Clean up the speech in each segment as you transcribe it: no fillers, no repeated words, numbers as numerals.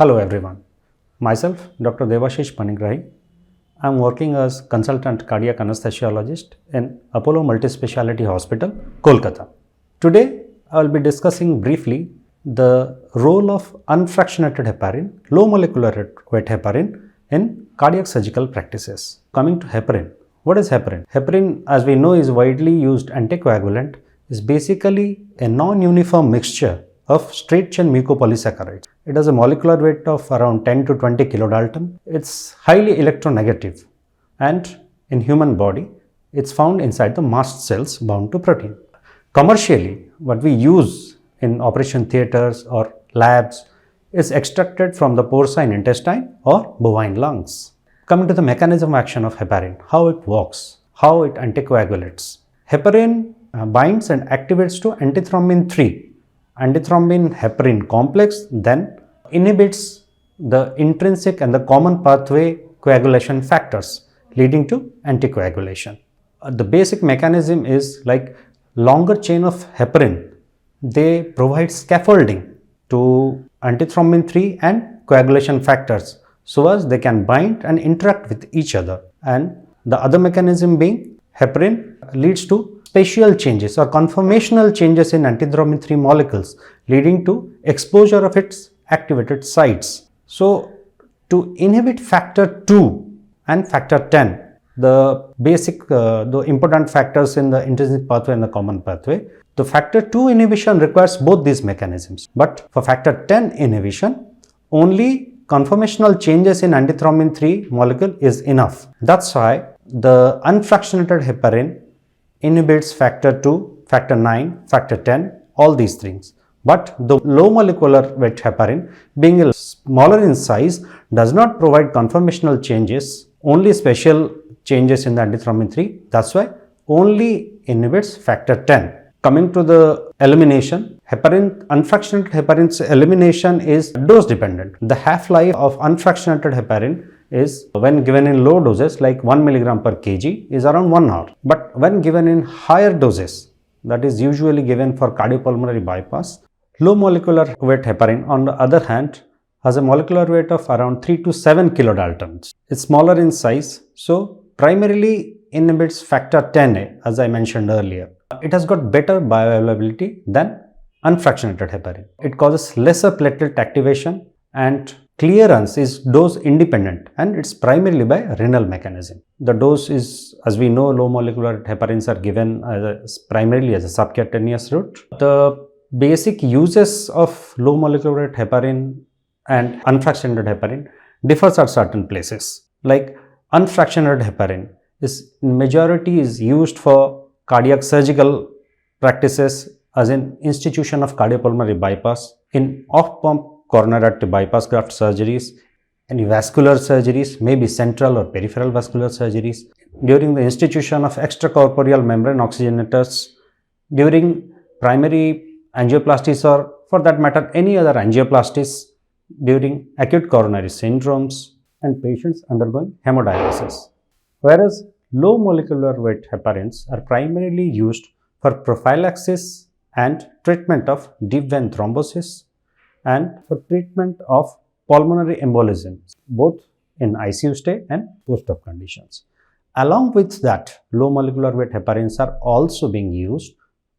Hello everyone, myself Dr. Devashish Panigrahi. I am working as consultant cardiac anesthesiologist in Apollo Multispeciality Hospital, Kolkata. Today I will be discussing briefly the role of unfractionated heparin, low molecular weight heparin in cardiac surgical practices. Coming to heparin, what is heparin? Heparin, as we know, is widely used anticoagulant, is basically a non-uniform mixture of straight chain mucopolysaccharides. It has a molecular weight of around 10 to 20 kilodalton. It's highly electronegative, and in human body it's found inside the mast cells bound to protein. Commercially, what we use in operation theaters or labs is extracted from the porcine intestine or bovine lungs. Coming to the mechanism of action of heparin, how it works, how it anticoagulates. Heparin binds and activates to antithrombin 3. Antithrombin heparin complex then inhibits the intrinsic and the common pathway coagulation factors, leading to anticoagulation. The basic mechanism is like longer chain of heparin. They provide scaffolding to antithrombin 3 and coagulation factors so as they can bind and interact with each other. And the other mechanism being heparin leads to spatial changes or conformational changes in antithrombin 3 molecules, leading to exposure of its activated sites. So, to inhibit factor 2 and factor 10, the basic, the important factors in the intrinsic pathway and the common pathway, the factor 2 inhibition requires both these mechanisms. But for factor 10 inhibition, only conformational changes in antithrombin 3 molecule is enough. That's why the unfractionated heparin inhibits factor 2, factor 9, factor 10, all these things. But the low molecular weight heparin, being a smaller in size, does not provide conformational changes, only special changes in the antithrombin 3. That's why only inhibits factor 10. Coming to the elimination, heparin, unfractionated heparin's elimination is dose dependent. The half-life of unfractionated heparin is, when given in low doses like 1 milligram per kg, is around 1 hour. But when given in higher doses, that is usually given for cardiopulmonary bypass, low molecular weight heparin, on the other hand, has a molecular weight of around 3 to 7 kilodaltons. It's smaller in size, so primarily inhibits factor 10A, as I mentioned earlier. It has got better bioavailability than unfractionated heparin. It causes lesser platelet activation, and clearance is dose independent, and it's primarily by renal mechanism. The dose is, as we know, low molecular heparins are given primarily as a subcutaneous route. The basic uses of low molecular heparin and unfractionated heparin differs at certain places. Like unfractionated heparin is majority is used for cardiac surgical practices as an institution of cardiopulmonary bypass, in off-pump coronary artery bypass graft surgeries, any vascular surgeries, maybe central or peripheral vascular surgeries, during the institution of extracorporeal membrane oxygenators, during primary angioplasties, or for that matter any other angioplasties, during acute coronary syndromes, and patients undergoing hemodialysis. Whereas low molecular weight heparins are primarily used for prophylaxis and treatment of deep vein thrombosis and for treatment of pulmonary embolism, both in ICU stay and post-op conditions. Along with that, low molecular weight heparins are also being used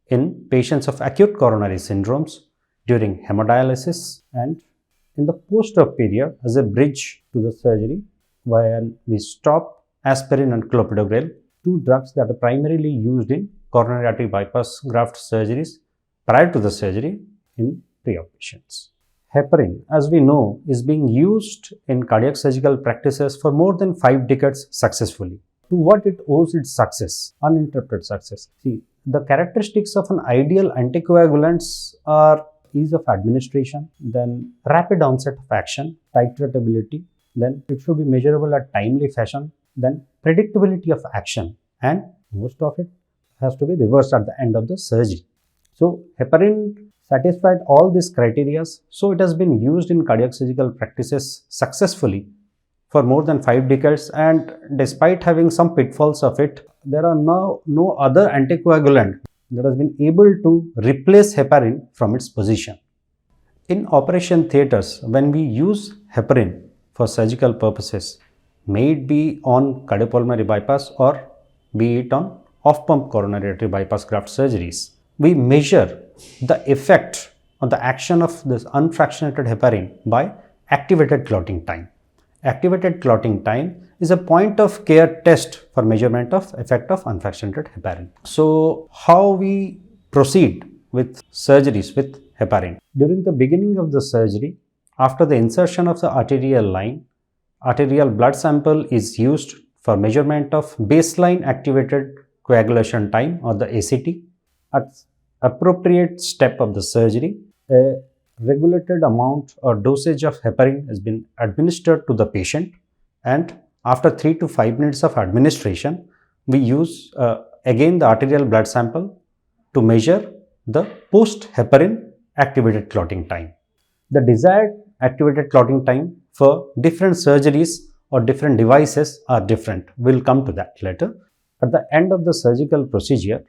in patients of acute coronary syndromes, during hemodialysis, and in the post-op period as a bridge to the surgery, when we stop aspirin and clopidogrel, two drugs that are primarily used in coronary artery bypass graft surgeries prior to the surgery in pre-op patients. Heparin, as we know, is being used in cardiac surgical practices for more than 5 decades successfully. To what it owes its success, uninterrupted success? See, the characteristics of an ideal anticoagulants are ease of administration, then rapid onset of action, titratability, then it should be measurable at timely fashion, then predictability of action, and most of it has to be reversed at the end of the surgery. So, heparin satisfied all these criteria, so it has been used in cardiac surgical practices successfully for more than 5 decades, and despite having some pitfalls of it, there are now no other anticoagulant that has been able to replace heparin from its position. In operation theatres, when we use heparin for surgical purposes, may it be on cardiopulmonary bypass or be it on off-pump coronary artery bypass graft surgeries, we measure the effect on the action of this unfractionated heparin by activated clotting time. Activated clotting time is a point of care test for measurement of effect of unfractionated heparin. So, how we proceed with surgeries with heparin? During the beginning of the surgery, after the insertion of the arterial line, arterial blood sample is used for measurement of baseline activated coagulation time or the ACT. At appropriate step of the surgery, a regulated amount or dosage of heparin has been administered to the patient, and after 3 to 5 minutes of administration, we use again the arterial blood sample to measure the post heparin activated clotting time. The desired activated clotting time for different surgeries or different devices are different. We'll come to that later. At the end of the surgical procedure,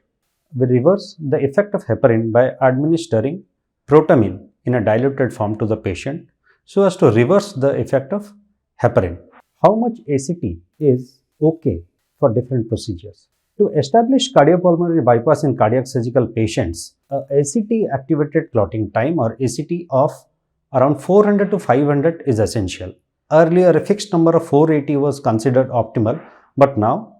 we reverse the effect of heparin by administering protamine in a diluted form to the patient so as to reverse the effect of heparin. How much ACT is okay for different procedures? To establish cardiopulmonary bypass in cardiac surgical patients, ACT activated clotting time or ACT of around 400 to 500 is essential. Earlier, a fixed number of 480 was considered optimal, but now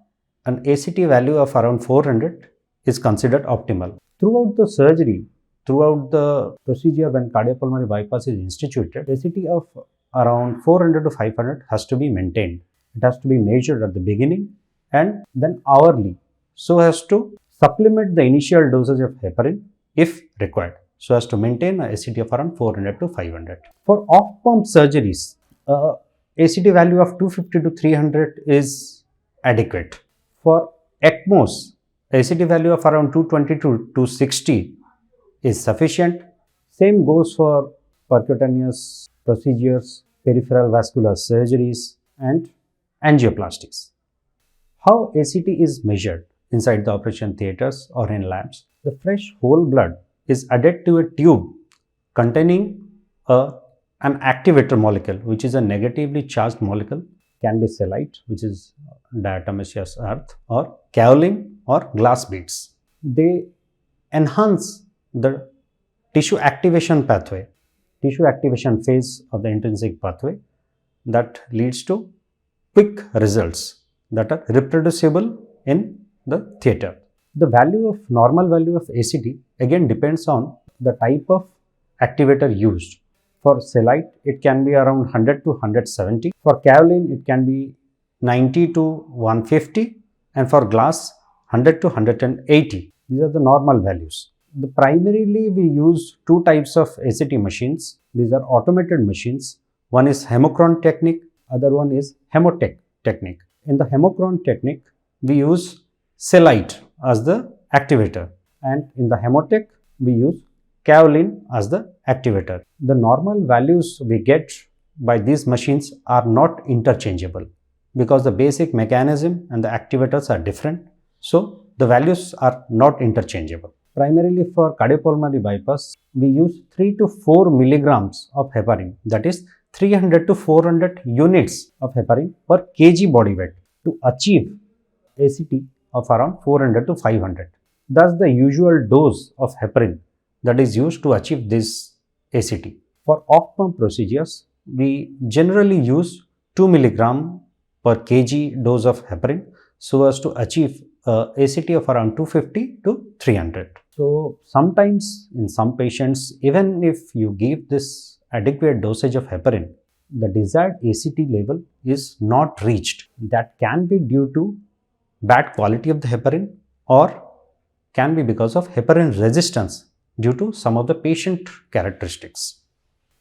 an ACT value of around 400 is considered optimal. Throughout the surgery, throughout the procedure when cardiopulmonary bypass is instituted, ACT of around 400 to 500 has to be maintained. It has to be measured at the beginning and then hourly so as to supplement the initial dosage of heparin if required, so as to maintain a ACT of around 400 to 500. For off-pump surgeries, ACT value of 250 to 300 is adequate. For ECMOs, ACT value of around 220 to 260 is sufficient. Same goes for percutaneous procedures, peripheral vascular surgeries, and angioplasties. How ACT is measured inside the operation theatres or in labs? The fresh whole blood is added to a tube containing an activator molecule, which is a negatively charged molecule, can be selenite, which is diatomaceous earth, or kaolin or glass beads. They enhance the tissue activation pathway, tissue activation phase of the intrinsic pathway that leads to quick results that are reproducible in the theatre. The normal value of ACT again depends on the type of activator used. For selenite, it can be around 100 to 170. For kaolin, it can be 90 to 150, and for glass, 100 to 180. These are the normal values. Primarily, we use two types of ACT machines. These are automated machines. One is hemochrone technique, other one is hemotech technique. In the hemochrone technique, we use selenite as the activator, and in the hemotech, we use kaolin as the activator. The normal values we get by these machines are not interchangeable because the basic mechanism and the activators are different. So, the values are not interchangeable. Primarily for cardiopulmonary bypass, we use 3 to 4 milligrams of heparin, that is 300 to 400 units of heparin per kg body weight to achieve ACT of around 400 to 500. Thus, the usual dose of heparin that is used to achieve this ACT. For off-pump procedures, we generally use 2 milligram per kg dose of heparin so as to achieve ACT of around 250 to 300. So, sometimes in some patients, even if you give this adequate dosage of heparin, the desired ACT level is not reached. That can be due to bad quality of the heparin or can be because of heparin resistance due to some of the patient characteristics.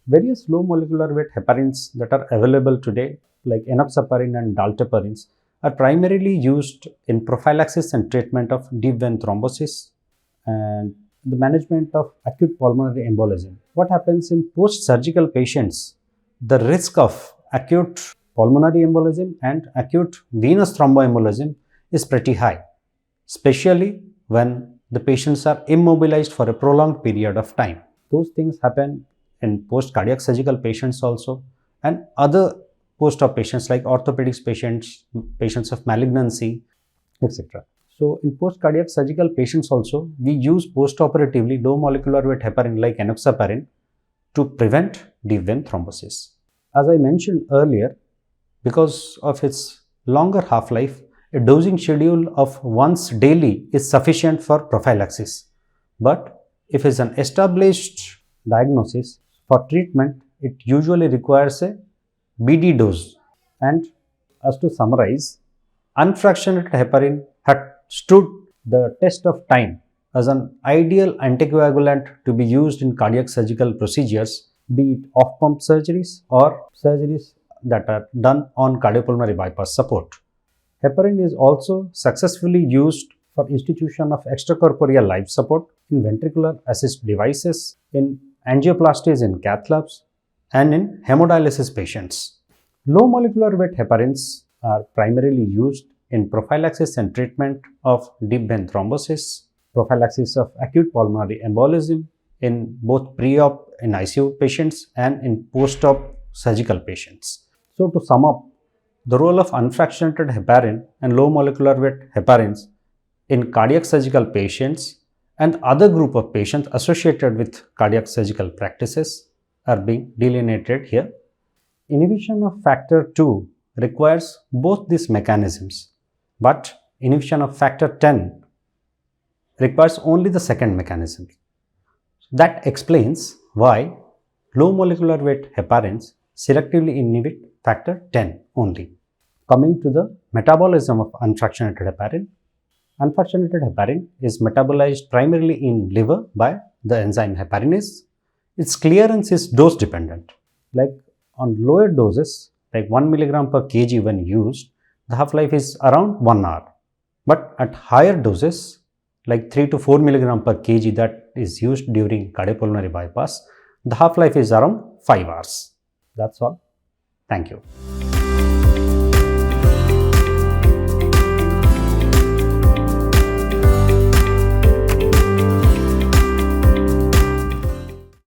Various low molecular weight heparins that are available today, like enoxaparin and dalteparins, are primarily used in prophylaxis and treatment of deep vein thrombosis and the management of acute pulmonary embolism. What happens in post-surgical patients? The risk of acute pulmonary embolism and acute venous thromboembolism is pretty high, especially when the patients are immobilized for a prolonged period of time. Those things happen in post-cardiac surgical patients also, and other post-op patients like orthopedics patients, patients of malignancy, etc. So, in post-cardiac surgical patients also, we use post-operatively low molecular weight heparin like enoxaparin to prevent deep vein thrombosis. As I mentioned earlier, because of its longer half-life, a dosing schedule of once daily is sufficient for prophylaxis. But if it's an established diagnosis, for treatment, it usually requires a BD dose. And as to summarize, unfractionated heparin had stood the test of time as an ideal anticoagulant to be used in cardiac surgical procedures, be it off-pump surgeries or surgeries that are done on cardiopulmonary bypass support. Heparin is also successfully used for institution of extracorporeal life support in ventricular assist devices, in angioplasties in cath labs, and in hemodialysis patients. Low molecular weight heparins are primarily used in prophylaxis and treatment of deep vein thrombosis, prophylaxis of acute pulmonary embolism in both pre-op in ICU patients and in post-op surgical patients. So, to sum up, the role of unfractionated heparin and low molecular weight heparins in cardiac surgical patients and other group of patients associated with cardiac surgical practices are being delineated here. Inhibition of factor 2 requires both these mechanisms, but inhibition of factor 10 requires only the second mechanism. That explains why low molecular weight heparins selectively inhibit factor 10 only. Coming to the metabolism of unfractionated heparin. Unfractionated heparin is metabolized primarily in liver by the enzyme heparinase. Its clearance is dose dependent. Like on lower doses, like 1 mg per kg when used, the half-life is around 1 hour. But at higher doses, like 3 to 4 mg per kg that is used during cardiopulmonary bypass, the half-life is around 5 hours. That's all. Thank you.